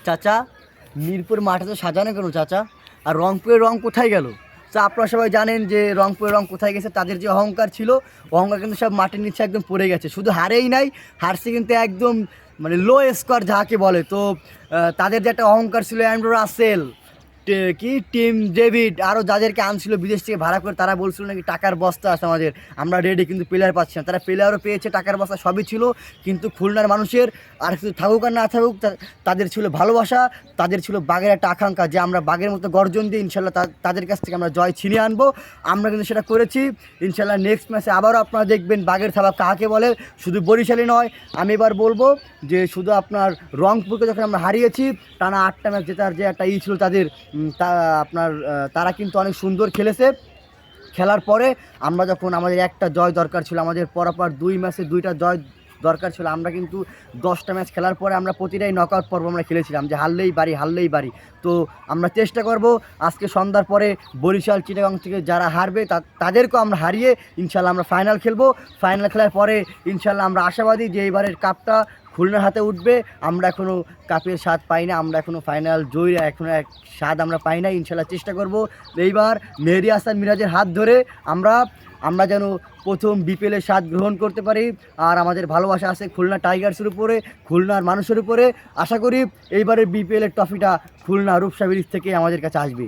চাচা, মিরপুর মাঠে তো সাজানো কেন চাচা? আর রংপুরের রং কোথায় গেল? তা আপনারা সবাই জানেন যে রংপুরের রং কোথায় গেছে। তাদের যে অহংকার ছিল, অহংকার কিন্তু সব মাটির নিচে একদম পড়ে গেছে। শুধু হারেই নাই, হারছে কিন্তু একদম মানে লো স্কোর যাকে বলে। তো তাদের যে একটা অহংকার ছিল, অ্যান্ড্রু রাসেল, কি টিম ডেভিড, আরও যাদেরকে আনছিল বিদেশ থেকে ভাড়া করে, তারা বলছিল নাকি টাকার বস্তা আছে আমাদের, আমরা রেডি, কিন্তু প্লেয়ার পাচ্ছি না। তারা প্লেয়ারও পেয়েছে, টাকার বস্তা সবই ছিল, কিন্তু খুলনার মানুষের আর কিছু থাকুক আর না থাকুক, তাদের ছিল ভালোবাসা, তাদের ছিল বাঘের একটা আকাঙ্ক্ষা যে আমরা বাঘের মতো গর্জন দিয়ে ইনশাল্লাহ তাদের কাছ থেকে আমরা জয় ছিনিয়ে আনবো। আমরা কিন্তু সেটা করেছি। ইনশাল্লাহ নেক্সট ম্যাচে আবারও আপনারা দেখবেন বাঘের থাবা কাকে বলে। শুধু বরিশালে নয়, আমি এবার বলবো যে শুধু আপনার রংপুরকে যখন আমরা হারিয়েছি, টানা 8টা ম্যাচ জেতার যে একটা ছিল তাদের, তারা কিন্তু অনেক সুন্দর খেলেছে। খেলার পরে আমরা যখন আমাদের একটা জয় দরকার ছিল, আমাদের পরপর 2 ম্যাচে 2টা জয় দরকার ছিল, আমরা কিন্তু 10টা ম্যাচ খেলার পরে আমরা প্রতিটাই নকআউট পর্ব আমরা খেলেছিলাম যে হারলেই বাড়ি। তো আমরা চেষ্টা করব আজকে সন্ধ্যার পরে বরিশাল চিটাগাং থেকে যারা হারবে তাদেরকেও আমরা হারিয়ে ইনশাল্লাহ আমরা ফাইনাল খেলবো। ফাইনাল খেলার পরে ইনশাল্লাহ আমরা আশাবাদী যে এইবারের কাপটা খুলনার হাতে উঠবে। আমরা এখনও কাপের স্বাদ পাই না, আমরা এখনও ফাইনাল জয়ী এখনও এক স্বাদ আমরা পাই না। ইনশাল্লাহ চেষ্টা করব এইবার মেহেদী হাসান মিরাজের হাত ধরে আমরা যেন প্রথম বিপিএলের স্বাদ গ্রহণ করতে পারি। আর আমাদের ভালোবাসা আছে খুলনা টাইগার্সের উপরে, খুলনার মানুষের উপরে। আশা করি এইবারের বিপিএলের ট্রফিটা খুলনা রূপসা ব্রিজ থেকে আমাদের কাছে আসবে।